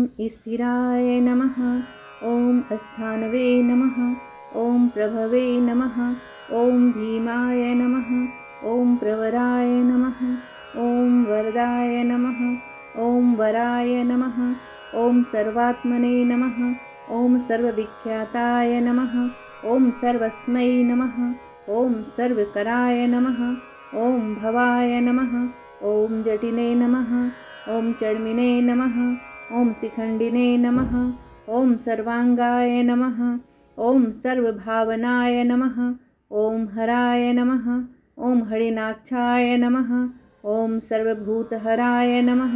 स्थिराय नमः। ॐ अस्थानवे नमः। ॐ प्रभवे नमः। ॐ भीमाय नमः। ॐ प्रवराय नमः। ॐ वरदाय नमः। ॐ वराय नमः। ॐ सर्वात्मने नमः। ॐ सर्वविख्याताय नमः। ॐ सर्वस्मै नमः। ॐ सर्वकराय नमः। ॐ भवाय नमः। ॐ जटिने नमः। ॐ चर्मिने नमः। ॐ शिखण्डिने नमः। ॐ सर्वाङ्गाय नमः। ॐ सर्वभावनाय नमः। ॐ हराय नमः। ॐ हरिणाक्षाय नमः। ॐ सर्वभूतहराय नमः।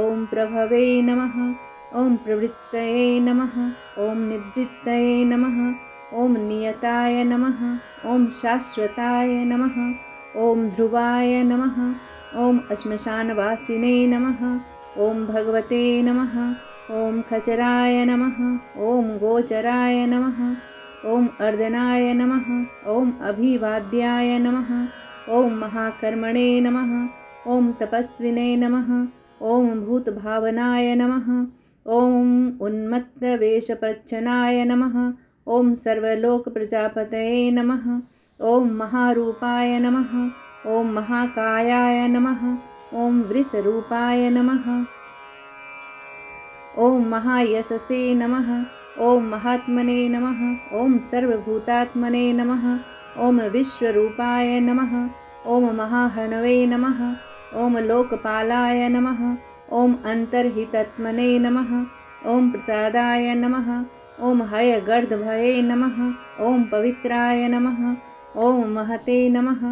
ॐ प्रभवे नमः। ॐ प्रवृत्तये नमः। ॐ निवृत्तये नमः। ॐ नियताय नमः। ॐ शाश्वताय नमः। ॐ ध्रुवाय नमः। ॐ श्मशानवासिने नमः। ॐ भगवते नमः। ॐ खचराय नमः। ॐ गोचराय नमः। ॐ अर्दनाय नमः। ॐ अभिवाद्याय नमः। ॐ महाकर्मणे नमः। ॐ तपस्विने नमः। ॐ भूतभावनाय नमः। ॐ उन्मत्तवेषप्रच्छन्नाय नमः। ॐ सर्वलोकप्रजापतये नमः। ॐ महारूपाय नमः। ॐ महाकायाय नमः। ॐ वृषरूपाय नमः। ॐ महायशसे नमः। ॐ महात्मने नमः। ॐ सर्वभूतात्मने नमः। ॐ विश्वरूपाय नमः। ॐ महाहणवे नमः। ॐ लोकपालाय नमः। ॐ अन्तर्हितात्मने नमः। ॐ प्रसादाय नमः। ॐ हयगर्दभये नमः। ॐ पवित्राय नमः। ॐ महते नमः।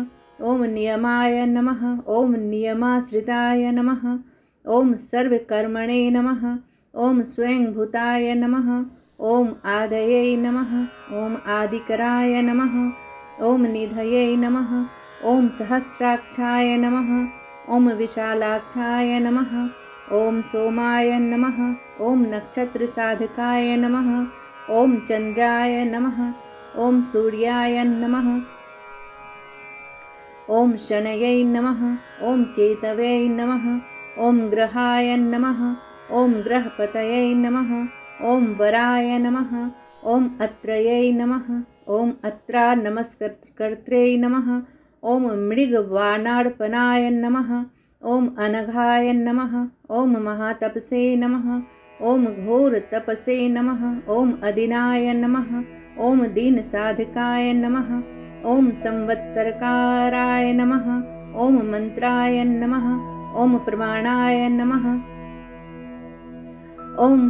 ॐ नियमाय नमः। ॐ नियमाश्रिताय नमः। ॐ सर्वकर्मणे नमः। ॐ स्वयंभूताय नमः। ॐ आदये नमः। ॐ आदिकराय नमः। ॐ निधये नमः। ॐ सहस्राक्षाय नमः। ॐ विशालाक्षाय नमः। ॐ सोमाय नमः। ॐ नक्षत्रसाधकाय नमः। ॐ चन्द्राय नमः। ॐ सूर्याय नमः। ॐ शनये नमः। ॐ केतवे नमः। ॐ ग्रहाय नमः। ॐ ग्रहपतये नमः। ॐ वराय नमः। ॐ अत्रये नमः। ॐ अत्रा नमस्कर्त्रे नमः। ॐ मृगवानार्पणाय नमः। ॐ अनघाय नमः। ॐ महातपसे नमः। ॐ घोरतपसे नमः। ॐ अदिनाय नमः। ॐ दीनसाधकाय नमः। ॐ संवत्सरकाराय नमः। ॐ मन्त्राय नमः। ॐ प्रमाणाय नमः। ॐ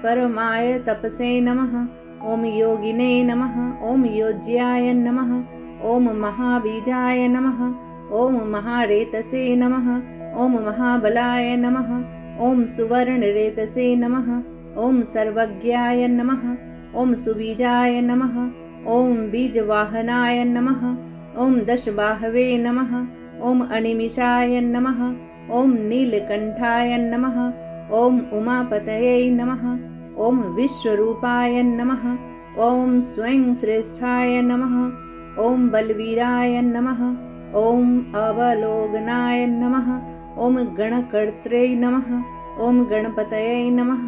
परमाय तपसे नमः। ॐ योगिने नमः। ॐ योज्याय नमः। ॐ महाबीजाय नमः। ॐ महारेतसे नमः। ॐ महाबलाय नमः। ॐ सुवर्णरेतसे नमः। ॐ सर्वज्ञाय नमः। ॐ सुबीजाय नमः। ॐ बीजवाहनाय नमः। ॐ दशबाहवे नमः। ॐ अनिमिषाय नमः। ॐ नीलकण्ठाय नमः। ॐ उमापतये नमः। ॐ विश्वरूपाय नमः। ॐ स्वयं श्रेष्ठाय नमः। ॐ बलवीराय नमः। ॐ अवलोकनाय नमः। ॐ गणकर्त्रे नमः। ॐ गणपतये नमः।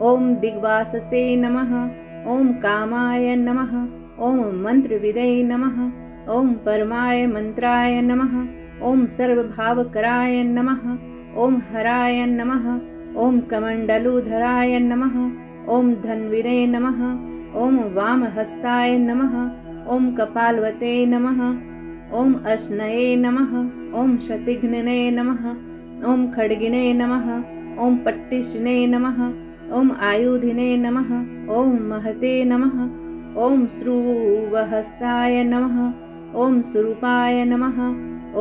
ॐ दिग्वाससे नमः। ॐ कामाय नमः। ॐ मन्त्रविदे नमः। ॐ परमाय मन्त्राय नमः। ॐ सर्वभावकराय नमः। ॐ हराय नमः। ॐ कमण्डलुधराय नमः। ॐ धन्विने नमः। ॐ वामहस्ताय नमः। ॐ कपालवते नमः। ॐ अश्नये नमः। ॐ शतिघ्नने नमः। ॐ खड्गिने नमः। ॐ पट्टिशिने नमः। ॐ आयुधिने नमः। ॐ महते नमः। ॐ श्रुवहस्ताय नमः। ॐ स्वरूपाय नमः।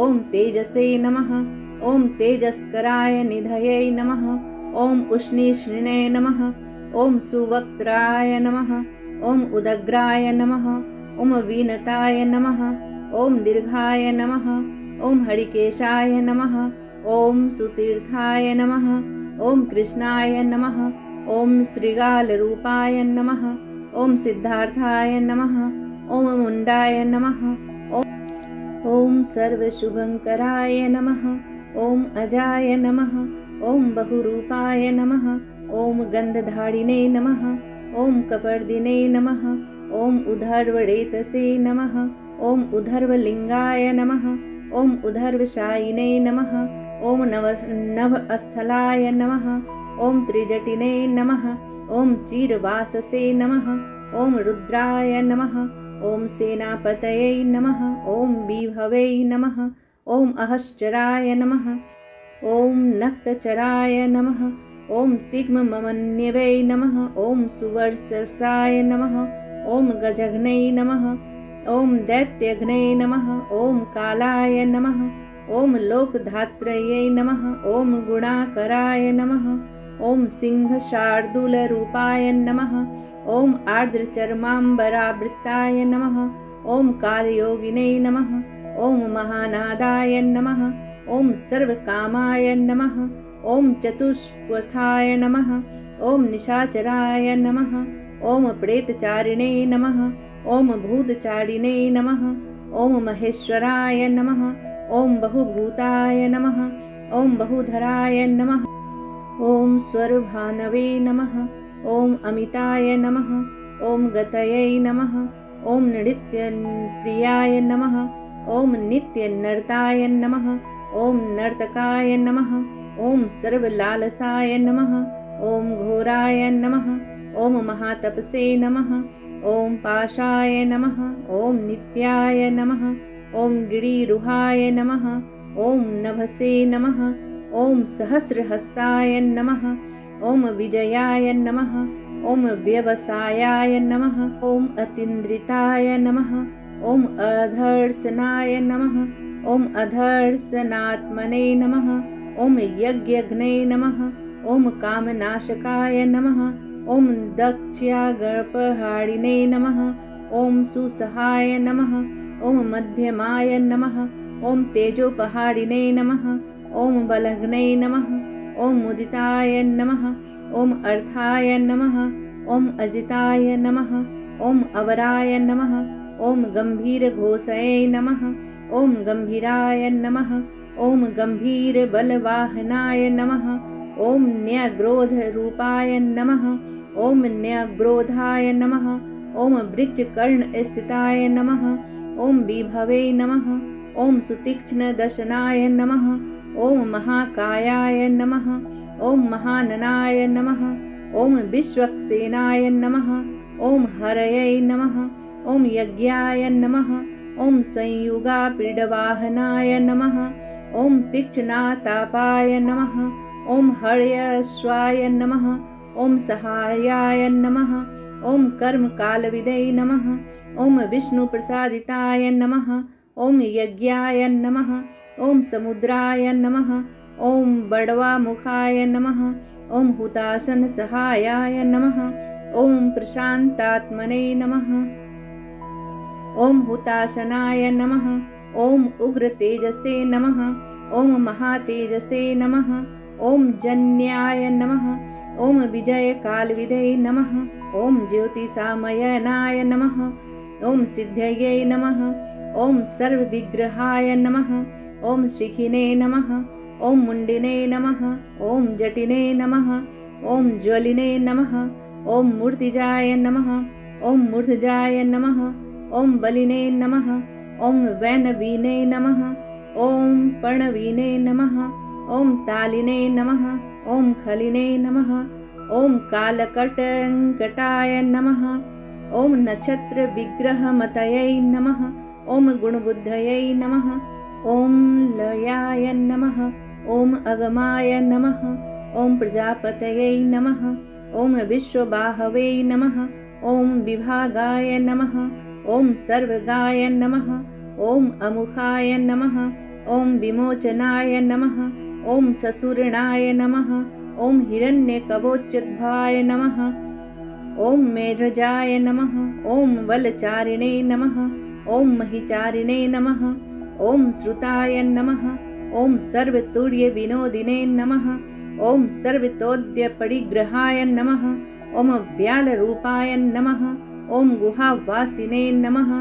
ॐ तेजसे नमः। ॐ तेजस्कराय निधये नमः। ॐ उष्णीष्णिने नमः। ॐ सुवक्त्राय नमः। ॐ उदग्राय नमः। ॐ वीनताय नमः। ॐ दीर्घाय नमः। ॐ हरिकेशाय नमः। ॐ सुतीर्थाय नमः। ॐ कृष्णाय नमः। ॐ श्रीगालरूपाय नमः। ॐ सिद्धार्थाय नमः। ॐ मुण्डाय नमः। ॐ सर्वशुभङ्कराय नमः। ॐ अजाय नमः। ॐ बहुरूपाय नमः। ॐ गन्धधारिणे नमः। ॐ कपर्दिने नमः। ॐ उधर्वरेतसे नमः। ॐ उधर्वलिङ्गाय नमः। ॐ उधर्वशायिने नमः। ॐ नभस्थलाय नमः। ॐ त्रिजटिने नमः। ॐ चिरवाससे नमः। ॐ रुद्राय नमः। ॐ सेनापतये नमः। ॐ विभवे नमः। ॐ अहश्चराय नमः। ॐ नक्तचराय नमः। ॐ तिग्ममन्यवे नमः। ॐ सुवर्चसाय नमः। ॐ गजघ्ने नमः। ॐ दैत्यघ्ने नमः। ॐ कालाय नमः। ॐ लोकधात्रये नमः। ॐ गुणाकराय नमः। ॐ सिंहशार्दूलरूपाय नमः। ॐ आर्द्रचर्माम्बरावृत्ताय नमः। ॐ कालयोगिने नमः। ॐ महानादाय नमः। ॐ सर्वकामाय नमः। ॐ चतुष्पथाय नमः। ॐ निशाचराय नमः। ॐ प्रेतचारिणे नमः। ॐ भूतचारिणे नमः। ॐ महेश्वराय नमः। ॐ बहुभूताय नमः। ॐ बहुधराय नमः। ॐ स्वरभानवे नमः। ॐ अमिताय नमः। ॐ गतये नमः। ॐ नृत्यप्रियाय नमः। ॐ नित्यनर्ताय नमः। ॐ नर्तकाय नमः। ॐ सर्वलालसाय नमः। ॐ घोराय नमः। ॐ महातपसे नमः। ॐ पाशाय नमः। ॐ नित्याय नमः। ॐ गिरिरुहाय नमः। ॐ नभसे नमः। ॐ सहस्रहस्ताय नमः। ॐ विजयाय नमः। ॐ व्यवसायाय नमः। ॐ अतीन्द्रिताय नमः। ॐ अधर्सनाय नमः। ॐ अधर्सनात्मने नमः। ॐ यज्ञघ्ने नमः। ॐ कामनाशकाय नमः। ॐ दक्ष्यागर्पहारिणे नमः। ॐ सुसहाय नमः। ॐ मध्यमाय नमः। ॐ तेजोपहारिणे नमः। ॐ बलघ्ने नमः। ॐ मुदिताय नमः। ॐ अर्थाय नमः। ॐ अजिताय नमः। ॐ अवराय नमः। ॐ गम्भीरघोषये नमः। ॐ गम्भीराय नमः। ॐ गम्भीरबलवाहनाय नमः। ॐ न्यग्रोधरूपाय नमः। ॐ न्यग्रोधाय नमः। ॐ वृक्षकर्णस्थिताय नमः। ॐ विभवे नमः। ॐ सुतीक्ष्णदशनाय नमः। ॐ महाकायाय नमः। ॐ महाननाय नमः। ॐ विश्वक्सेनाय नमः। ॐ हरये नमः। ॐ यज्ञाय नमः। ॐ संयुगापीडवाहनाय नमः। ॐ तीक्ष्णातापाय नमः। ॐ हर्यश्वाय नमः। ॐ सहायाय नमः। ॐ कर्मकालविदे नमः। ॐ विष्णुप्रसादिताय नमः। ॐ यज्ञाय नमः। ॐ समुद्राय नमः। ॐ बडवामुखाय नमः। ॐ हुताशनसहायाय नमः। ॐ प्रशान्तात्मने नमः। ॐ हुताशनाय नमः। ॐ उग्रतेजसे नमः। ॐ महातेजसे नमः। ॐ जन्याय नमः। ॐ विजयकालविदे नमः। ॐ ज्योतिषामयनाय नमः। ॐ सिद्धये नमः। ॐ सर्वविग्रहाय नमः। ॐ शिखिने नमः। ॐ मुण्डिने नमः। ॐ जटिने नमः। ॐ ज्वलिने नमः। ॐ मूर्तिजाय नमः। ॐ मूर्धजाय नमः। ॐ बलिने नमः। ॐ वैनवीने नमः। ॐ पर्णवीने नमः। ॐ तालिने नमः। ॐ खलिने नमः। ॐ कालकटङ्कटाय नमः। ॐ नक्षत्रविग्रहमतये नमः। ॐ गुणबुद्धये नमः। ॐ लयाय नमः। ॐ अगमाय नमः। ॐ प्रजापतये नमः। ॐ विश्वबाहवे नमः। ॐ विभागाय नमः। ॐ सर्वगाय नमः। ॐ अमुखाय नमः। ॐ विमोचनाय नमः। ॐ ससुरणाय नमः। ॐ हिरण्यकवचोद्भवाय नमः। ॐ मेढ्रजाय नमः। ॐ वलचारिणे नमः। ॐ महिचारिणे नमः। ॐ श्रुताय नमः। ॐ सर्वतुर्यविनोदिने नमः। ॐ सर्वतोद्यपरिग्रहाय नमः। ॐ व्यालरूपाय नमः। ॐ गुहावासिने नमः।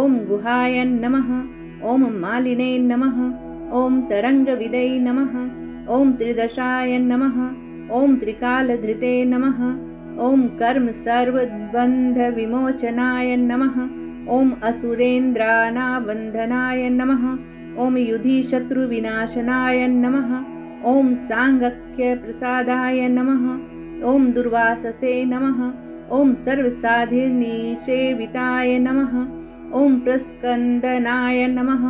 ॐ गुहाय नमः। ॐ मालिने नमः। ॐ तरङ्गविदे नमः। ॐ त्रिदशाय नमः। ॐ त्रिकालधृते नमः। ॐ कर्म सर्वबन्धविमोचनाय नमः। ॐ असुरेन्द्रानाबन्धनाय नमः। ॐ युधि शत्रुविनाशनाय नमः। ॐ साङ्गक्यप्रसादाय नमः। ॐ दुर्वाससे नमः। ॐ सर्वसाधिनिषेविताय नमः। ॐ प्रस्कन्दनाय नमः।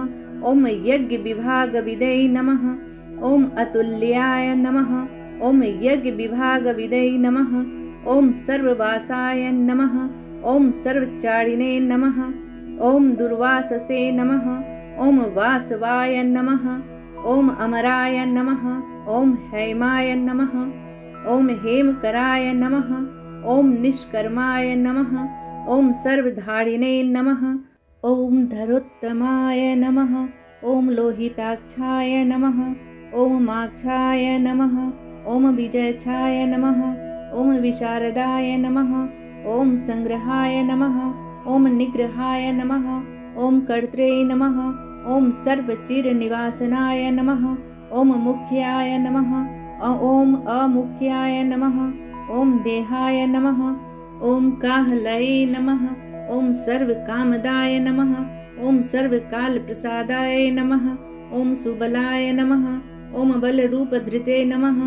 ॐ यज्ञविभागविदे नमः। ॐ अतुल्याय नमः। ॐ यज्ञविभागविदे नमः। ॐ सर्ववासाय नमः। ॐ सर्वचारिणे नमः। ॐ दुर्वाससे नमः। ॐ वासवाय नमः। ॐ अमराय नमः। ॐ हेमाय नमः। ॐ हेमकराय नमः। ॐ निष्कर्माय नमः। ॐ सर्वधारिणे नमः। ॐ धरोत्तमाय नमः। ॐ लोहिताक्षाय नमः। ॐ माक्षाय नमः। ॐ विजयच्छाय नमः। ॐ विशारदाय नमः। ॐ संग्रहाय नमः। ॐ निग्रहाय नमः। ॐ कर्त्रे नमः। ॐ सर्वचिरनिवासनाय नमः। ॐ मुख्याय नमः। ॐ अमुख्याय नमः। ॐ देहाय नमः। ॐ काहलये नमः। ॐ सर्वकामदाय नमः। ॐ सर्वकालप्रसादाय नमः। ॐ सुबलाय नमः। ॐ बलरूपधृते नमः।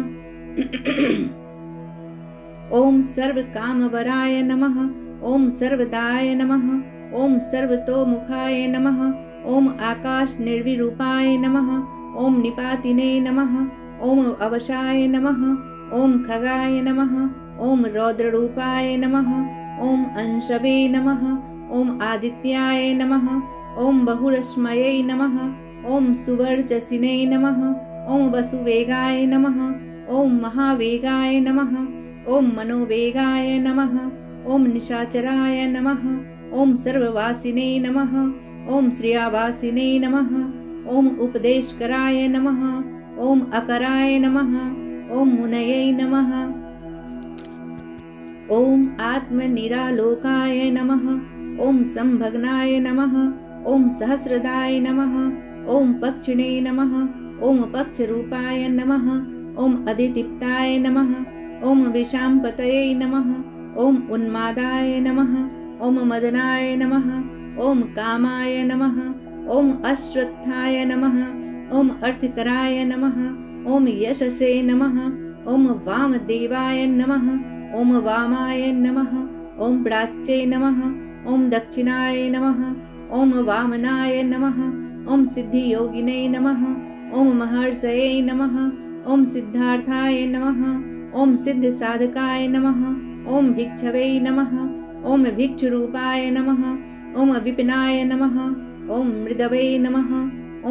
ॐ सर्वकामवराय नमः। ॐ सर्वदाय नमः। ॐ सर्वतोमुखाय नमः। ॐ आकाशनिर्विरूपाय नमः। ॐ निपातिने नमः। ॐ अवशाय नमः। ॐ खगाय नमः। ॐ रौद्ररूपाय नमः। ॐ अंशवे नमः। ॐ आदित्याय नमः। ॐ बहुरश्मये नमः। ॐ सुवर्चसिने नमः। ॐ वसुवेगाय नमः। ॐ महावेगाय नमः। ॐ मनोवेगाय नमः। ॐ निशाचराय नमः। ॐ सर्ववासिने नमः। ॐ श्रियावासिने नमः। ॐ उपदेशकराय नमः। ॐ अकराय नमः। ॐ मुनये नमः। ॐ आत्मनिरालोकाय नमः। ॐ संभग्नाय नमः। ॐ सहस्रदाय नमः। ॐ पक्षिणे नमः। ॐ पक्षरूपाय नमः। ॐ अदितिप्ताय नमः। ॐ विशाम्पतये नमः। ॐ उन्मादाय नमः। ॐ मदनाय नमः। ॐ कामाय नमः। ॐ अश्वत्थाय नमः। ॐ अर्थकराय नमः। ॐ यशसे नमः। ॐ वामदेवाय नमः। ॐ वामाय नमः। ॐ प्राच्ये नमः। ॐ दक्षिणाय नमः। ॐ वामनाय नमः। ॐ सिद्धियोगिने नमः। ॐ महर्षये नमः। ॐ सिद्धार्थाय नमः। ॐ सिद्धसाधकाय नमः। ॐ भिक्षवे नमः। ॐ भिक्षुरूपाय नमः। ॐ विपिनाय नमः। ॐ मृदवे नमः।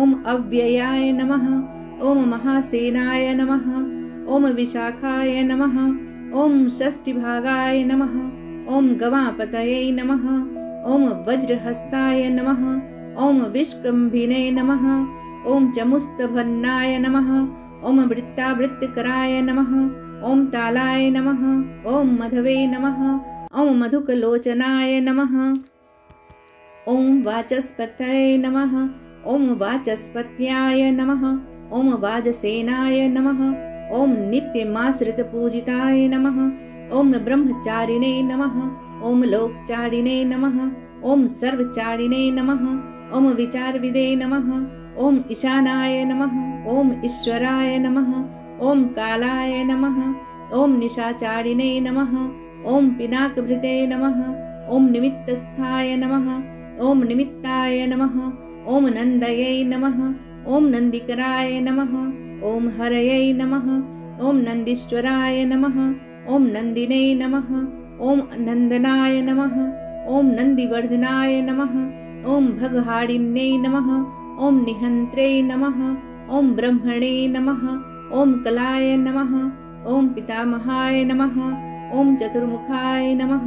ॐ अव्ययाय नमः। ॐ महासेनाय नमः। ॐ विशाखाय नमः। ॐ षष्टिभागाय नमः। ॐ गवापतये नमः। ॐ वज्रहस्ताय नमः। ॐ विष्कम्भिने नमः। ॐ चमुस्तभन्नाय नमः। ॐ वृत्तावृत्तकराय नमः। ॐ तालाय नमः। ॐ मधवे नमः। ॐ मधुकलोचनाय नमः। ॐ वाचस्पतये नमः। ॐ वाचस्पत्याय नमः। ॐ वाजसेनाय नमः। ॐ नित्यमाश्रितपूजिताय नमः। ॐ ब्रह्मचारिणे नमः। ॐ लोकचारिणे नमः। ॐ सर्वचारिणे नमः। ॐ विचारविदे नमः। ॐ ईशानाय नमः। ॐ ईश्वराय नमः। ॐ कालाय नमः। ॐ निशाचारिणे नमः। ॐ पिनाकभृते नमः। ॐ निमित्तस्थाय नमः। ॐ निमित्ताय नमः। ॐ नन्दये नमः। ॐ नन्दिकराय नमः। ॐ हरये नमः। ॐ नन्दीश्वराय नमः। ॐ नन्दिने नमः। ॐ नन्दनाय नमः। ॐ नन्दिवर्धनाय नमः। ॐ भगहारिण्ये नमः। ॐ निहन्त्रे नमः। ॐ ब्रह्मणे नमः। ॐ कलाय नमः। ॐ पितामहाय नमः। ॐ चतुर्मुखाय नमः।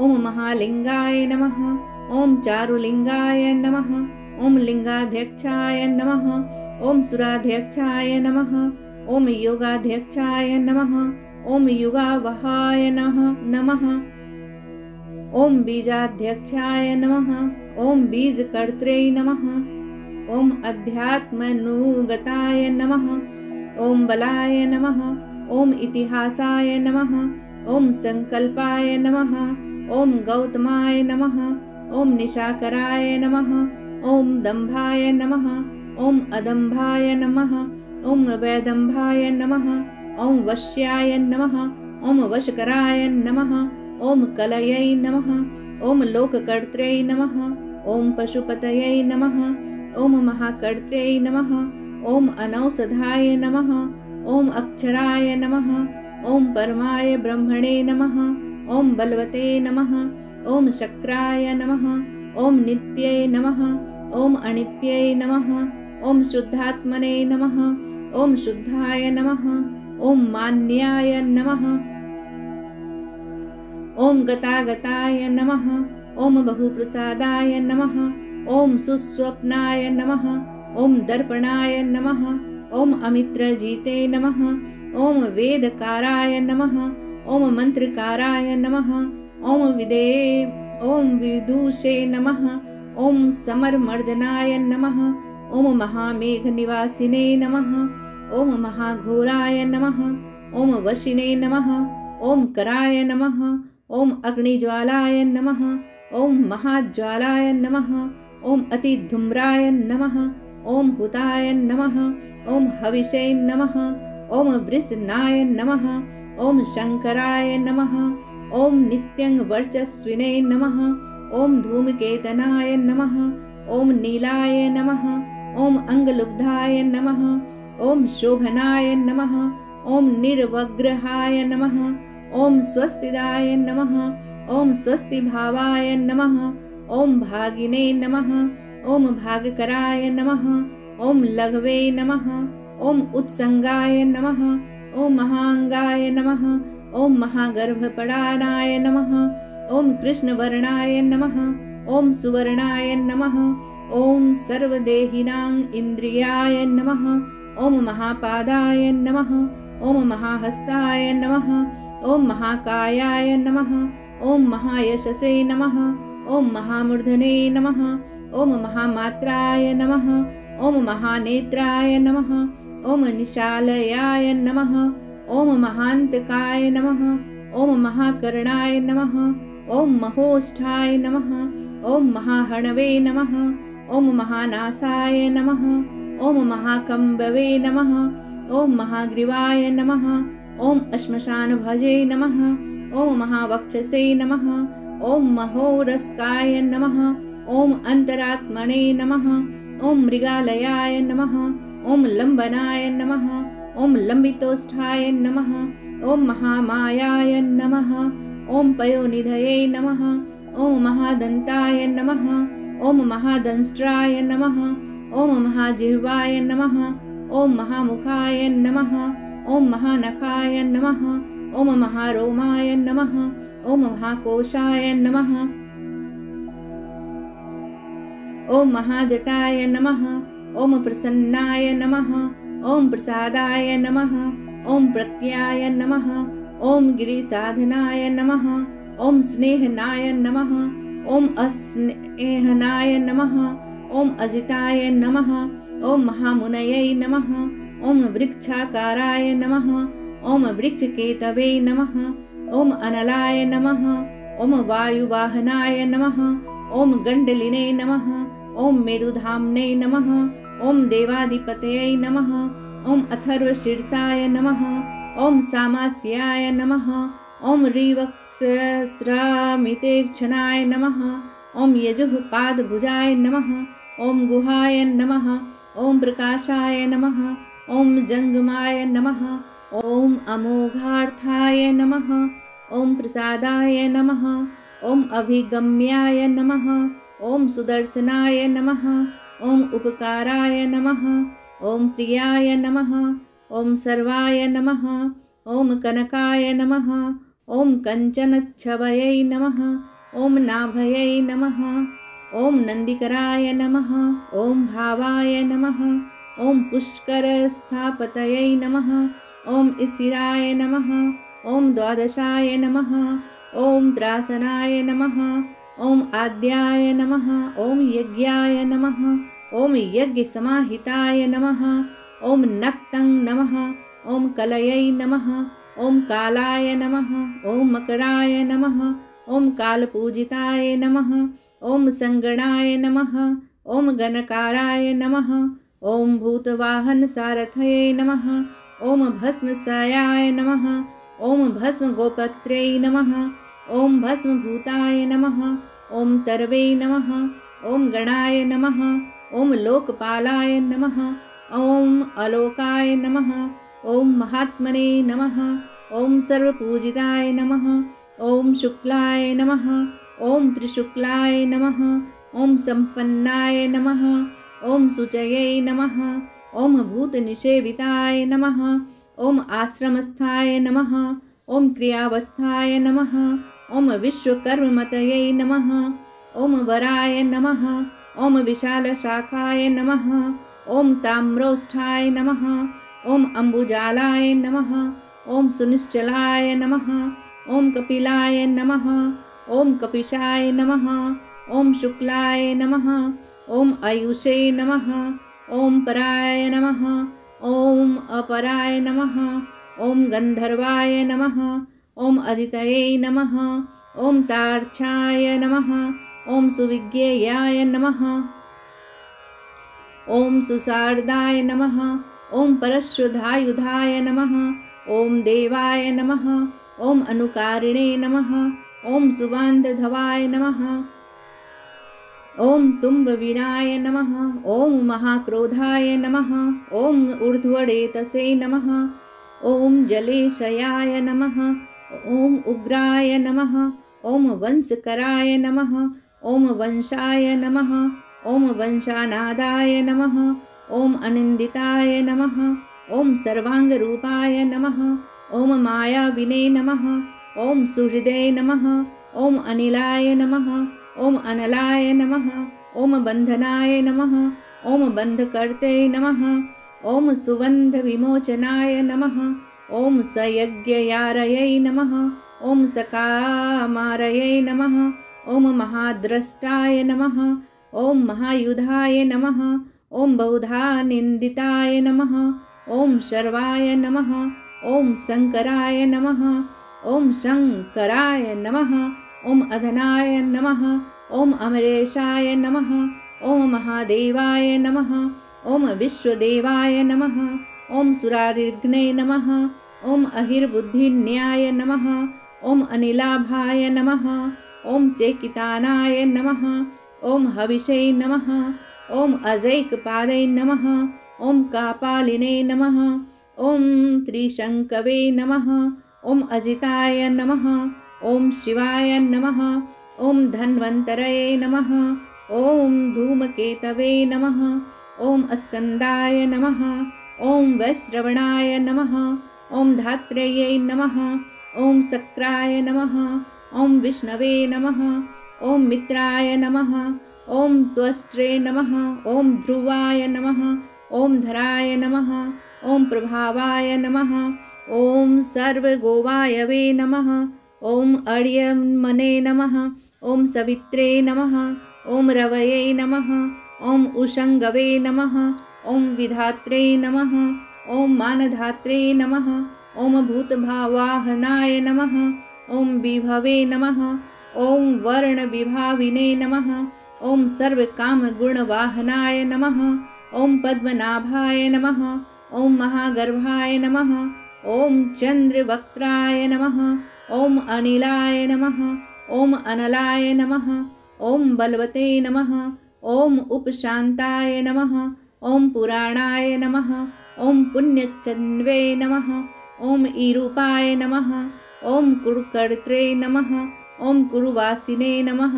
ॐ महालिङ्गाय नमः। ॐ चारुलिङ्गाय नमः। ॐ लिङ्गाध्यक्षाय नमः। ॐ सुराध्यक्षाय नमः। ॐ योगाध्यक्षाय नमः। ॐ युगावहाय नमः। ॐ बीजाध्यक्षाय नमः। ॐ बीजकर्त्रे नमः। ॐ अध्यात्मनुगताय नमः। ॐ बलाय नमः। ॐ इतिहासाय नमः। ॐ संकल्पाय नमः। ॐ गौतमाय नमः। ॐ निशाकराय नमः। ॐ दम्भाय नमः। ॐ अदम्भाय नमः। ॐ वैदम्भाय नमः। ॐ वश्याय नमः। ॐ वशकराय नमः। ॐ कलयै नमः। ॐ लोककर्त्रे नमः। ॐ पशुपतये नमः। ॐ महाकर्त्रे नमः। ॐ अनौषधाय नमः। ॐ अक्षराय नमः। ॐ परमाय ब्रह्मणे नमः। ॐ बलवते नमः। ॐ शक्राय नमः। ॐ नित्यै नमः। ॐ अनित्यै नमः। ॐ शुद्धात्मने नमः। ॐ शुद्धाय नमः। ॐ मान्याय नमः। ॐ गतागताय नमः। ॐ बहुप्रसादाय नमः। ॐ सुस्वप्नाय नमः। ॐ दर्पणाय नमः। ॐ अमित्रजिते नमः। ॐ वेदकाराय नमः। ॐ मन्त्रकाराय नमः। ॐ विदुषे नमः। ॐ समरमर्दनाय नमः। ॐ महामेघनिवासिने नमः। ॐ महाघोराय नमः। ॐ वशिने नमः। ॐ कराय नमः। ॐ अग्निज्वालाय नमः। ॐ महाज्वालाय नमः। ॐ अतिधूम्राय नमः। ॐ हुताय नमः। ॐ हविषे नमः। ॐ वृषणाय नमः। ॐ शङ्कराय नमः। ॐ नित्यं वर्चस्विने नमः। ॐ धूमकेतनाय नमः। ॐ नीलाय नमः। ॐ अङ्गलुब्धाय नमः। ॐ शोभनाय नमः। ॐ निर्वग्रहाय नमः। ॐ स्वस्तिदाय नमः। ॐ स्वस्तिभावाय नमः। ॐ भागिने नमः। ॐ भागकराय नमः। ॐ लघवे नमः। ॐ उत्संगाय नमः। ॐ महांगाय नमः। ॐ महागर्भपडानाय नमः। ॐ कृष्णवर्णाय नमः। ॐ सुवर्णाय नमः। ॐ सर्वदेहिनां इन्द्रियाय नमः। ॐ महापादाय नमः। ॐ महाहस्ताय नमः। ॐ महाकायाय नमः। ॐ महायशसे नमः। ॐ महामूर्धने नमः। ॐ महामात्राय नमः। ॐ महानेत्राय नमः। ॐ निशालयाय नमः। ॐ महान्तकाय नमः। ॐ महाकर्णाय नमः। ॐ महोष्ठाय नमः। ॐ महाहणवे नमः। ॐ महानासाय नमः। ॐ महाकम्बवे नमः। ॐ महाग्रीवाय नमः। ॐ अश्मशानभजे नमः। ॐ महावक्षसे नमः। ॐ महोरस्काय नमः। ॐ अन्तरात्मने नमः। ॐ मृगालयाय नमः। ॐ लम्बनाय नमः। ॐ लम्बितोष्ठाय नमः। ॐ महामायाय नमः। ॐ पयोनिधये नमः। ॐ महादन्ताय नमः। ॐ महादंष्ट्राय नमः। ॐ महाजिह्वाय नमः। ॐ महामुखाय नमः। ॐ महानखाय नमः। ॐ महारोमाय नमः। ॐ महाकोशाय नमः। ॐ महाजटाय नमः। ॐ प्रसन्नाय नमः। ॐ प्रसादाय नमः। ॐ प्रत्याय नमः। ॐ गिरिसाधनाय नमः। ॐ स्नेहनाय नमः। ॐ अस्नेहनाय नमः। ॐ अजिताय नमः। ॐ महामुनये नमः। ॐ वृक्षाकाराय नमः। ॐ वृक्षकेतवे नमः। ॐ अनलाय नमः। ॐ वायुवाहनाय नमः। ॐ गण्डलिने नमः। ॐ मेरुधाम्ने नमः। ॐ देवाधिपतये नमः। ॐ अथर्वशीर्षाय नमः। ॐ सामास्याय नमः। ॐ रीवत्सस्रामितेक्षणाय नमः। ॐ यजुःपादभुजाय नमः। ॐ गुहाय नमः। ॐ प्रकाशाय नमः। ॐ जङ्गमाय नमः। ॐ अमोघार्थाय नमः। ॐ प्रसादाय नमः। ॐ अभिगम्याय नमः। ॐ सुदर्शनाय नमः। ॐ उपकाराय नमः। ॐ प्रियाय नमः। ॐ सर्वाय नमः। ॐ कनकाय नमः। ॐ कञ्चनच्छवये नमः। ॐ नाभये नमः। ॐ नन्दिकराय नमः। ॐ भावाय नमः। ॐ पुष्करस्थापतये नमः। ॐ स्थिराय नमः। ॐ द्वादशाय नमः। ॐ त्रासनाय नमः। ॐ आद्याय नमः। ॐ यज्ञाय नमः। ॐ यज्ञसमाहिताय नमः। ॐ नक्तं नमः। ॐ कलयै नमः। ॐ कालाय नमः। ॐ मकराय नमः। ॐ कालपूजिताय नमः। ॐ सङ्गणाय नमः। ॐ गणकाराय नमः। ॐ भूतवाहनसारथये नमः। ॐ भस्मसायाय नमः। ॐ भस्मगोपत्र्यै नमः। ॐ भस्मभूताय नमः। ॐ तरवे नमः। ॐ गणाय नमः। ॐ लोकपालाय नमः। ॐ अलोकाय नमः। ॐ महात्मने नमः। ॐ सर्वपूजिताय नमः। ॐ शुक्लाय नमः। ॐ त्रिशुक्लाय नमः। ॐ सम्पन्नाय नमः। ॐ शुचये नमः। ॐ भूतनिषेविताय नमः। ॐ आश्रमस्थाय नमः। ॐ क्रियावस्थाय नमः। ॐ विश्वकर्ममतये नमः। ॐ वराय नमः। ॐ विशालशाखाय नमः। ॐ ताम्रोष्ठाय नमः। ॐ अम्बुजालाय नमः। ॐ सुनिश्चलाय नमः। ॐ कपिलाय नमः। ॐ कपिशाय नमः। ॐ शुक्लाय नमः। ॐ आयुषे नमः। ॐ पराय नमः। ॐ अपराय नमः। ॐ गन्धर्वाय नमः। ॐ अदितये नमः। ॐ तार्क्षाय नमः। ॐ सुविज्ञेयाय नमः। ॐ सुसार्दाय नमः। ॐ परशुधायुधाय नमः। ॐ देवाय नमः। ॐ अनुकारिणे नमः। ॐ सुबान्धवाय नमः। ॐ तुम्बवीराय नमः। ॐ महाक्रोधाय नमः। ॐ ऊर्ध्वरेतसे नमः। ॐ जलेशयाय नमः। ॐ उग्राय नमः। ॐ वंशकराय नमः। ॐ वंशाय नमः। ॐ वंशानादाय नमः। ॐ अनिन्दिताय नमः। ॐ सर्वाङ्गरूपाय नमः। ॐ मायाविने नमः। ॐ सुहृदे नमः। ॐ अनिलाय नमः। ॐ अनलाय नमः। ॐ बन्धनाय नमः। ॐ बन्धकर्ते नमः। ॐ सुबन्धविमोचनाय नमः। ॐ सयज्ञयारयै नमः। ॐ सकामारयै नमः। ॐ महाद्रष्टाय नमः। ॐ महायुधाय नमः। ॐ बहुधा-निन्दिताय नमः। ॐ शर्वाय नमः। ॐ शङ्कराय नमः। ॐ शङ्कराय नमः। ॐ अधनाय नमः। ॐ अमरेशाय नमः। ॐ महादेवाय नमः। ॐ विश्वदेवाय नमः। ॐ सुरारिघ्ने नमः। ॐ अहिर्बुद्धिन्याय नमः। ॐ अनिलाभाय नमः। ॐ चेकितानाय नमः। ॐ हविषे नमः। ॐ अजैकपादै नमः। ॐ कापालिने नमः। ॐ त्रिशङ्कवे नमः। ॐ अजिताय नमः। ॐ शिवाय नमः। ॐ धन्वन्तरये नमः। ॐ धूमकेतवे नमः। ॐ अस्कन्दाय नमः। ॐ वैश्रवणाय नमः। ॐ धात्र्यै नमः। ॐ शक्राय नमः। ॐ विष्णवे नमः। ॐ मित्राय नमः। ॐ त्वष्ट्रे नमः। ॐ ध्रुवाय नमः। ॐ धराय नमः। ॐ प्रभावाय नमः। ॐ सर्वगोवायवे नमः। ॐ अर्यमने नमः। ॐ सवित्रे नमः। ॐ रवये नमः। ॐ उषङ्गवे नमः। ॐ विधात्रे नमः। ॐ मानधात्रे नमः। ॐ भूतभावाहनाय नमः। ॐ विभवे नमः। ॐ वर्णविभाविने नमः। ॐ सर्वकामगुणवाहनाय नमः। ॐ पद्मनाभाय नमः। ॐ महागर्भाय नमः। ॐ चन्द्रवक्त्राय नमः। ॐ अनिलाय नमः। ॐ अनलाय नमः। ॐ बलवते नमः। ॐ उपशान्ताय नमः। ॐ पुराणाय नमः। ॐ पुण्यचन्वे नमः। ॐ ईरूपाय नमः। ॐ कुरुकर्त्रे नमः। ॐ कुरुवासिने नमः।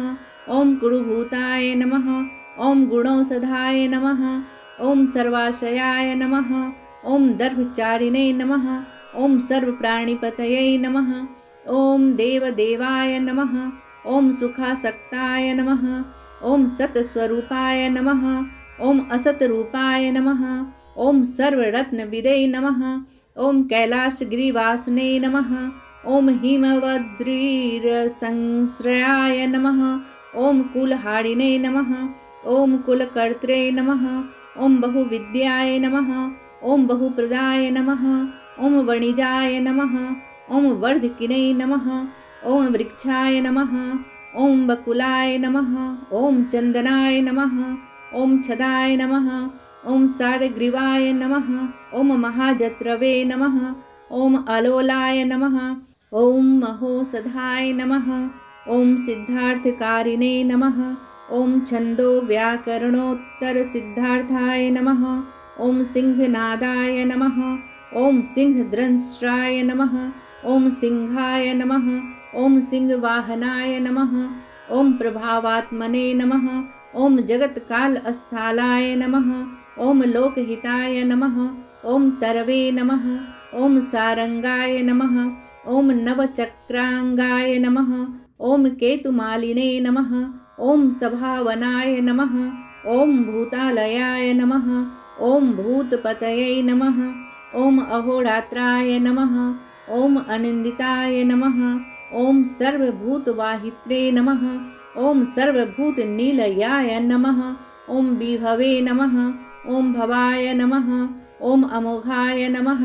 ॐ कुरुभूताय नमः। ॐ गुणौषधाय नमः। ॐ सर्वाशयाय नमः। ॐ दर्भचारिणे नमः। ॐ सर्वप्राणिपतये नमः। ॐ देवदेवाय नमः। ॐ सुखासक्ताय नमः। ॐ सत्स्वरूपाय नमः। ॐ असतरूपाय नमः। ॐ सर्वरत्नविदे नमः। ॐ कैलासगिरिवासने नमः। ॐ हिमवद्रीरसंश्रयाय नमः। ॐ कुलहारिणे नमः। ॐ कुलकर्त्रे नमः। ॐ बहुविद्याय नमः। ॐ बहुप्रदाय नमः। ॐ वणिजाय नमः। ॐ वर्धकिने नमः। ॐ वृक्षाय नमः। ॐ बकुलाय नमः। ॐ चन्दनाय नमः। ॐ छदाय नमः। ॐ सारग्रीवाय नमः। ॐ महाजत्रवे नमः। ॐ अलोलाय नमः। ॐ महोसधाय नमः। ॐ सिद्धार्थकारिणे नमः। ॐ छन्दो व्याकरणोत्तरसिद्धार्थाय नमः। ॐ सिंहनादाय नमः। ॐ सिंहद्रंष्ट्राय नमः। ॐ सिंहाय नमः। ॐ सिंहवाहनाय नमः। ॐ प्रभावात्मने नमः। ॐ जगत्कालस्थालाय नमः। ॐ लोकहिताय नमः। ॐ तरवे नमः। ॐ सारंगाय नमः। ॐ नवचक्रांगाय नमः। ॐ केतुमालिने नमः। ॐ सभावनाय नमः। ॐ भूतालयाय नमः। ॐ भूतपतये नमः। ॐ अहोरात्राय नमः। ॐ अनिन्दिताय नमः। ॐ सर्वभूतवाहित्रे नमः। ॐ सर्वभूतनिलयाय नमः। ॐ विभवे नमः। ॐ भवाय नमः। ॐ अमोघाय नमः।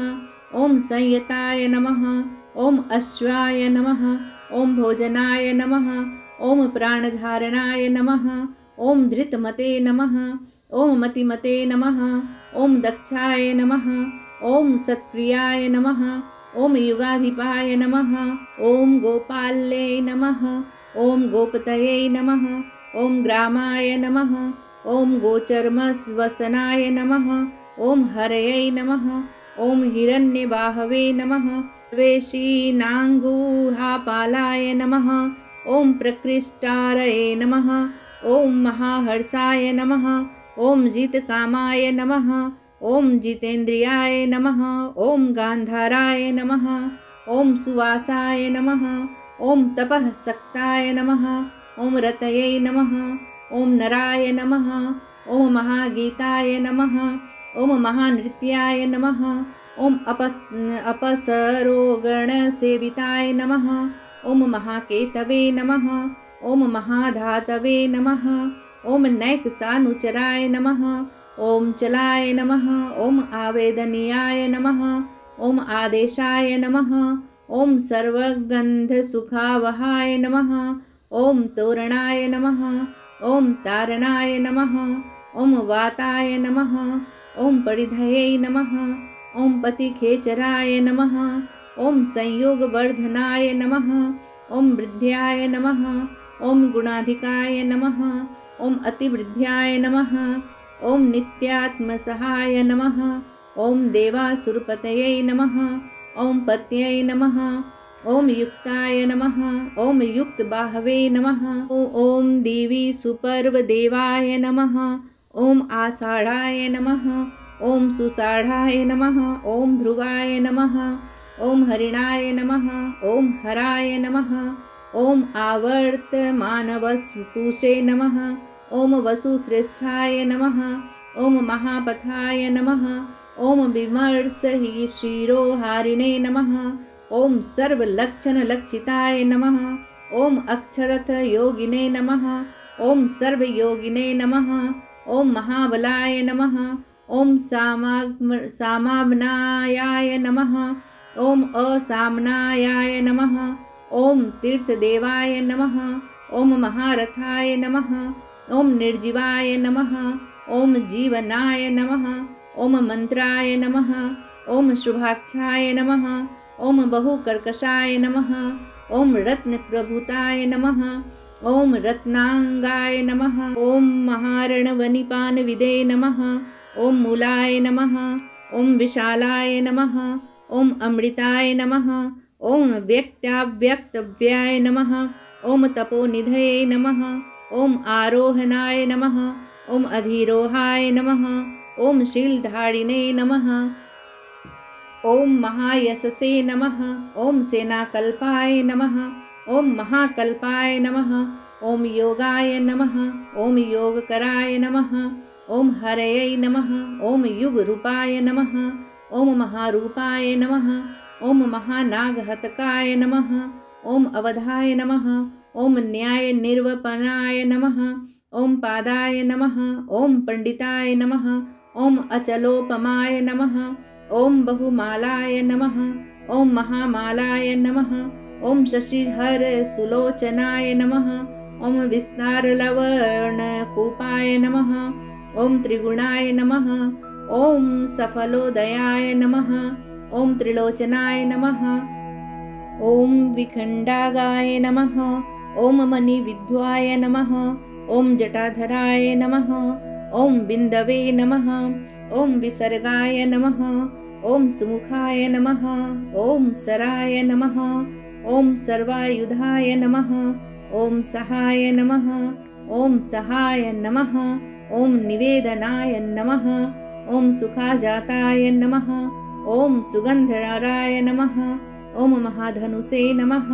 ॐ संयताय नमः। ॐ अश्वाय नमः। ॐ भोजनाय नमः। ॐ प्राणधारणाय नमः। ॐ धृतमते नमः। ॐ मतिमते नमः। ॐ दक्षाय नमः। ॐ सत्प्रियाय नमः। ॐ युगाधिपाय नमः। ॐ गोपाल्ये नमः। ॐ गोपतये नमः। ॐ ग्रामाय नमः। ॐ गोचर्मस्वसनाय नमः। ॐ हरये नमः। ॐ हिरण्यबाहवे नमः। वेशीनाङ्गुहापालाय नमः। ॐ प्रकृष्टारये नमः। ॐ महाहर्षाय नमः। ॐ जितकामाय नमः। ॐ जितेन्द्रियाय नमः। ॐ गान्धाराय नमः। ॐ सुवासाय नमः। ॐ तपःसक्ताय नमः। ॐ रतये नमः। ॐ नराय नमः। ॐ महागीताय नमः। ॐ महानृत्याय नमः। ॐ अपसरोगणसेविताय नमः। ॐ महाकेतवे नमः। ॐ महाधातवे नमः। ॐ नैकसानुचराय नमः। ॐ चलाय नमः। ॐ आवेदनीयाय नमः। ॐ आदेशाय नमः। ॐ सर्वगन्धसुखावहाय नमः। ॐ तोरणाय नमः। ॐ तारणाय नमः। ॐ वाताय नमः। ॐ परिधये नमः। ॐ पतिखेचराय नमः। ॐ संयोगवर्धनाय नमः। ॐ वृद्ध्याय नमः। ॐ गुणाधिकाय नमः। ॐ अतिवृद्ध्याय नमः। ॐ नित्यात्मसहाय नमः। ॐ देवासुरपतये नमः। ॐ पत्यै नमः। ॐ युक्ताय नमः। ॐ युक्तबाहवे नमः। ॐ देवी सुपर्वदेवाय नमः। ॐ आषाढाय नमः। ॐ सुषाढाय नमः। ॐ ध्रुवाय नमः। ॐ हरिणाय नमः। ॐ हराय नमः। ॐ आवर्तमानवपुषे नमः। ॐ वसुश्रेष्ठाय नमः। ॐ महापथाय नमः। ॐ विमर्शशिरोहारिणे नमः। ॐ सर्वलक्षणलक्षिताय नमः। ॐ अक्षरथयोगिने नमः। ॐ सर्वयोगिने नमः। ॐ महाबलाय नमः। ॐ सामावनायाय नमः। ॐ असामनायाय नमः। ॐ तीर्थदेवाय नमः। ॐ महारथाय नमः। ॐ निर्जीवाय नमः। ॐ जीवनाय नमः। ॐ मंत्राय नमः। ॐ शुभाक्षाय नमः। ॐ बहुकर्कशाय नमः। ॐ रत्नप्रभूताय नमः। ॐ रत्नांगाय नमः। ॐ महारणवनिपानविदे नमः। ॐ मूलाय नमः। ॐ विशालाय नमः। ॐ अमृताय नमः। ॐ व्यक्ताव्यक्तव्याय नमः। ॐ तपोनिधये नमः। ॐ आरोहणाय नमः। ॐ अधिरोहाय नमः। ॐ शीलधारिणे नमः। ॐ महायशसे नमः। ॐ सेनाकल्पाय नमः। ॐ महाकल्पाय नमः। ॐ योगाय नमः। ॐ योगकराय नमः। ॐ हरये नमः। ॐ युगरूपाय नमः। ॐ महारूपाय नमः। ॐ महानागहतकाय नमः। ॐ अवधाय नमः। ॐ न्यायनिर्वपनाय नमः। ॐ पादाय नमः। ॐ पंडिताय नमः। ॐ अचलोपमाय नमः। ॐ बहुमालाय नमः। ॐ महामालाय नमः। ॐ शशिधर सुलोचनाय नमः। ॐ विस्तारलवणकूपाय नमः। ॐ त्रिगुणाय नमः। ॐ सफलोदयाय नमः। ॐ त्रिलोचनाय नमः। ॐ विखण्डागाय नमः। ॐ मणिविद्वाय नमः। ॐ जटाधराय नमः। ॐ बिन्दवे नमः। ॐ विसर्गाय नमः। ॐ सुमुखाय नमः। ॐ सराय नमः। ॐ सर्वायुधाय नमः। ॐ सहाय नमः। ॐ सहाय नमः। ॐ निवेदनाय नमः। ॐ सुखाजाताय नमः। ॐ सुगन्धराय नमः। ॐ महाधनुषे नमः।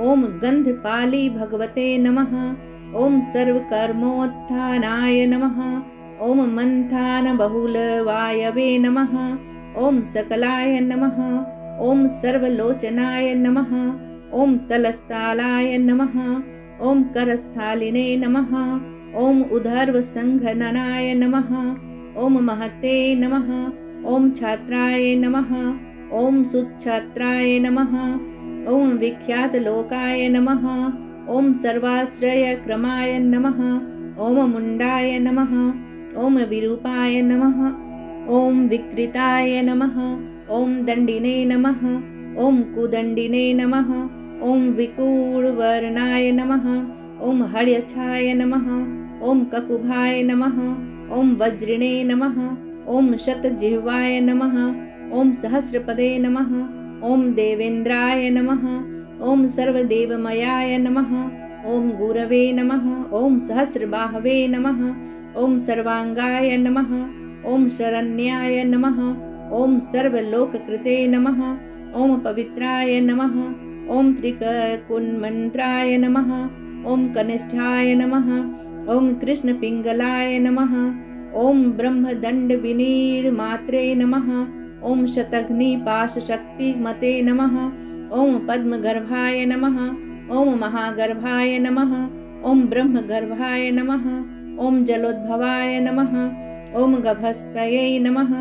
ॐ गन्धपाली भगवते नमः। ॐ सर्वकर्मोत्थानाय नमः। ॐ मन्थानबहुलवायवे नमः। ॐ सकलाय नमः। ॐ सर्वलोचनाय नमः। ॐ तलस्थालाय नमः। ॐ करस्थालिने नमः। ॐ उदर्वसङ्घननाय नमः। ॐ महते नमः। ॐ छात्राय नमः। ॐ सुच्छात्राय नमः। ॐ विख्यातलोकाय नमः। ॐ सर्वाश्रयक्रमाय नमः। ॐ मुण्डाय नमः। ॐ विरूपाय नमः। ॐ विकृताय नमः। ॐ दण्डिने नमः। ॐ कुदण्डिने नमः। ॐ विकूर्वर्णाय नमः। ॐ हर्यच्छाय नमः। ॐ ककुभाय नमः। ॐ वज्रिणे नमः। ॐ शतजिह्वाय नमः। ॐ सहस्रपदे नमः। ॐ देवेन्द्राय नमः। ॐ सर्वदेवमयाय नमः। ॐ गुरवे नमः। ॐ सहस्रबाहवे नमः। ॐ सर्वाङ्गाय नमः। ॐ शरण्याय नमः। ॐ सर्वलोककृते नमः। ॐ पवित्राय नमः। ॐ त्रिककुन्मन्त्राय नमः। ॐ कनिष्ठाय नमः। ॐ कृष्णपिङ्गलाय नमः। ॐ ब्रह्मदण्डविनीर्मात्रे नमः। ॐ शतघ्निपाशशक्तिमते नमः। ॐ पद्मगर्भाय नमः। ॐ महागर्भाय नमः। ॐ ब्रह्मगर्भाय नमः। ॐ जलोद्भवाय नमः। ॐ गभस्तये नमः।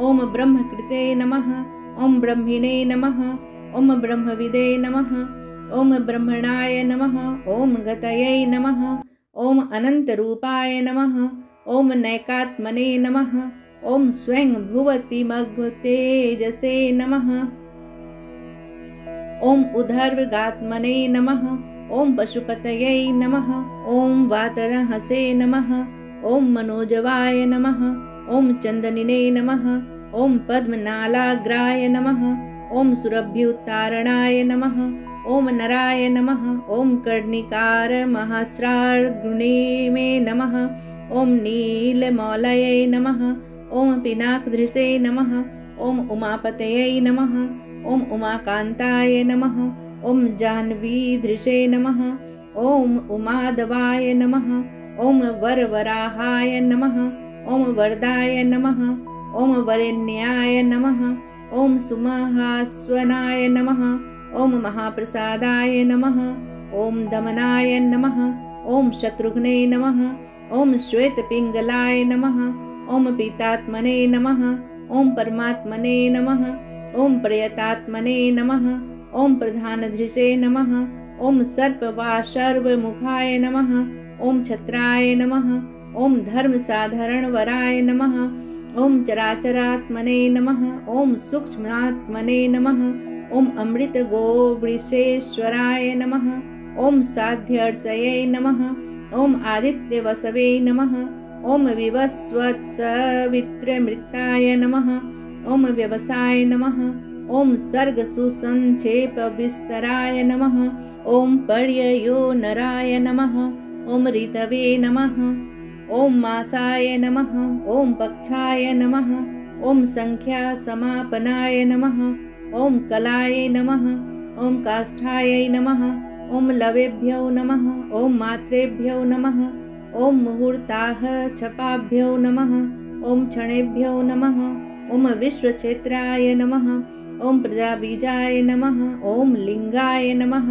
ॐ ब्रह्मकृते नमः। ॐ ब्रह्मिणे नमः। ॐ ब्रह्मविदे नमः। ॐ ब्रह्मणाय नमः। ॐ गतये नमः। ॐ अनन्तरूपाय नमः। ॐ नैकात्मने नमः। ॐ स्वयं भुवतिमग्तेजसे नमः। ॐ उदर्वगात्मने नमः। ॐ पशुपतये नमः। ॐ वातरहसे नमः। ॐ मनोजवाय नमः। ॐ चन्दनिने नमः। ॐ पद्मनालाग्राय नमः। ॐ सुरभ्युत्तारणाय नमः। ॐ नराय नमः। ॐ कर्णिकारमहस्रार्गुणे मे नमः। ॐ नीलमौलये नमः। ॐ पिनाकधृसे नमः। ॐ उमापतये नमः। ॐ उमाकान्ताय नमः। ॐ जाह्नवीधृषे नमः। ॐ उमाधवाय नमः। ॐ वरवराहाय नमः। ॐ वरदाय नमः। ॐ वरेण्याय नमः। ॐ सुमहास्वनाय नमः। ॐ महाप्रसादाय नमः। ॐ दमनाय नमः। ॐ शत्रुघ्ने नमः। ॐ श्वेतपिङ्गलाय नमः। ॐ पीतात्मने नमः। ॐ परमात्मने नमः। ॐ प्रयतात्मने नमः। ॐ प्रधानधृषे नमः। ॐ सर्पवाशर्वमुखाय नमः। ॐ छत्राय नमः। ॐ धर्मसाधारणवराय नमः। ॐ चराचरात्मने नमः। ॐ सूक्ष्मात्मने नमः। ॐ अमृतगोवृषेश्वराय नमः। ॐ साध्यर्षये नमः। ॐ आदित्यवसवे नमः। ॐ विवस्वत्सवित्रमृताय नमः। ॐ व्यवसाय नमः। ॐ सर्गसुसंक्षेपविस्तराय नमः। ॐ पर्ययो नराय नमः। ॐ ऋतवे नमः। ॐ मासाय नमः। ॐ पक्षाय नमः। ॐ संख्यासमापनाय नमः। ॐ कलाय नमः। ॐ काष्ठाय नमः। ॐ लवेभ्यो नमः। ॐ मात्रेभ्यो नमः। ॐ मुहूर्ताः छपाभ्यो नमः। ॐ क्षणेभ्यो नमः। ॐ विश्वक्षेत्राय नमः। ॐ प्रजाबीजाय नमः। ॐ लिङ्गाय नमः।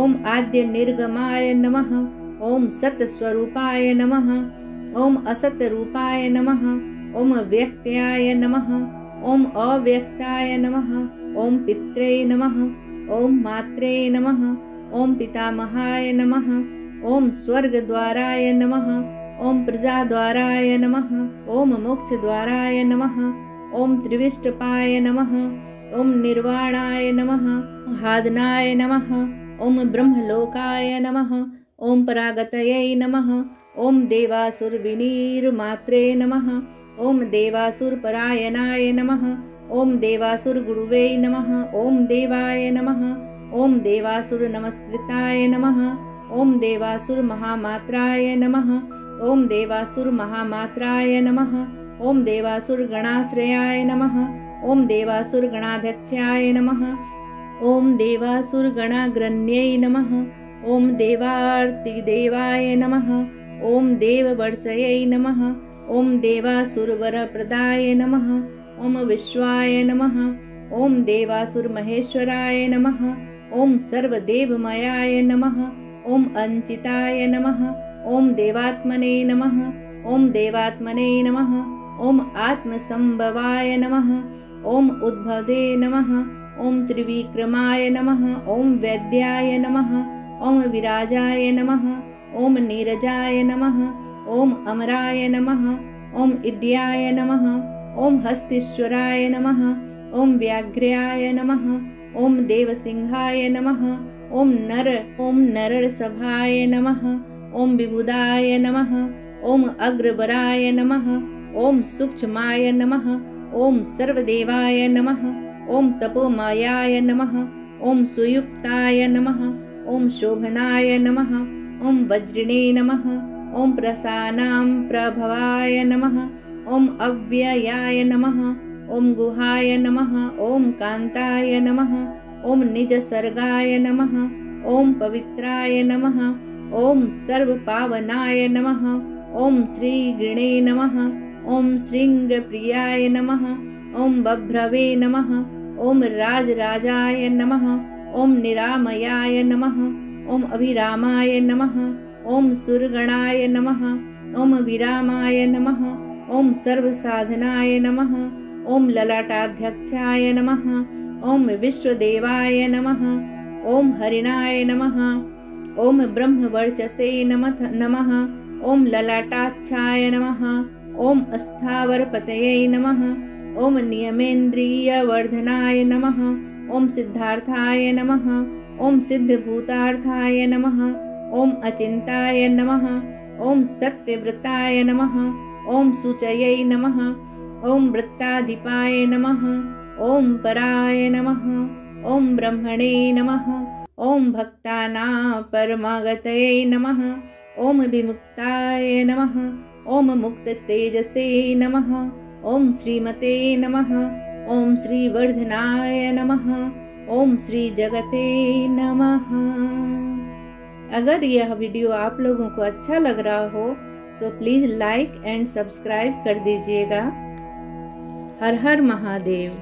ॐ आद्यनिर्गमाय नमः। ॐ सत्स्वरूपाय नमः। ॐ असतरूपाय नमः। ओम व्यक्त्याय नमः। ओम अव्यक्ताय नमः। ओम पित्रे नमः। ओम मात्रे नमः। ओम पितामहाय नमः। ओम स्वर्गद्वाराय नमः। ओम प्रजाद्वाराय नमः। ओम मोक्षद्वाराय नमः। ओम त्रिविष्टपाय नमः। ओम निर्वाणाय नमः। हादनाय नमः। ओम ब्रह्मलोकाय नमः। ओम परागतये नमः। ओम देवासुरविनीर्मात्रे नमः। ओम देवासुरपरायणाय नमः। ओम देवासुरगुरुवे नमः। ओम देवाय नमः। ओम देवासुरनमस्कृताय नमः। ओम देवासुरमहामात्राय नमः। ओम देवासुरमहामात्राय नमः। ओम देवासुरगणाश्रयाय नमः। ओम देवासुरगणाध्यक्षाय नमः। ओम देवासुरगणाग्रण्यै नमः। ओम देवार्तिदेवाय नमः। ओम देववर्षयै नमः। ओम देवासुरवरप्रदाय नमः। ओम विश्वाय नमः। ओम देवासुरमहेश्वराय नमः। ओम सर्वदेवमयाय नमः। ओम अंचिताय नमः। ओम देवात्मने नमः। ओम देवात्मने नमः। ओम आत्मसंभवाय नमः। ओम उद्भवे नमः। ओम त्रिविक्रमाय नमः। ओम वैद्याय नमः। ओम विराजाय नमः। ओम नीरजाय नमः। ओम अमराय नमः। ओम इड्याय नमः। ओम हस्तीश्वराय नमः। ओम व्याघ्र्याय नमः। ओम देवसिंहाय नमः। ओम नरसभाय नमः। ओम विबुधाय नमः। ओम अग्रवराय नमः। ओम सूक्ष्माय नमः। ओम सर्वदेवाय नमः। ओम तपोमयाय नमः। ओम सुयुक्ताय नमः। ओम शोभनाय नमः। ओम वज्रिणे नमः। ओम प्रसानां प्रभवाय नमः। ओम अव्ययाय नमः। ओम गुहाय नमः। ओम कांताय नमः। ओम निजसर्गाय नमः। ओम पवित्राय नमः। ओम सर्वपावनाय नमः। ओम श्रीगणे नमः। ओम श्रृंगप्रियाय नमः। ओम बभ्रवे नमः। ओम राजराजाय नमः। ओम निरामयाय नमः। ओम अभिरामाय नमः। ओम सुरगणाय नमः। ओम विरामाय नमः। ओम सर्वसाधनाय नमः। ओम ललाटाध्यक्षाय नमः। ओम विश्वदेवाय नमः। ओम हरिणाय नमः। ओम ब्रह्मवर्चसे नमः। ओम ललाटाक्षाय नमः। ओम स्थावरपतये नमः। ओम नियमेन्द्रियवर्धनाय नमः। ओम सिद्धार्थाय नमः। ओम सिद्धभूतार्थाय नमः। ओम अचिन्ताय नमः। ओम सत्यव्रताय नमः। ओम शुचये नमः। ओम वृत्ताधिपाय नमः। ओम पराय नमः। ओम ब्रह्मणे नमः। ओम भक्तानां परमागतये नमः। ओम विमुक्ताय नमः। ओम मुक्ततेजसे नमः। ओम श्रीमते नमः। ओम श्रीवर्धनाय नमः। ओम श्री जगते नमः। अगर यह वीडियो आप लोगों को अच्छा लग रहा हो तो प्लीज़ लाइक एंड सब्सक्राइब कर दीजिएगा। हर हर महादेव।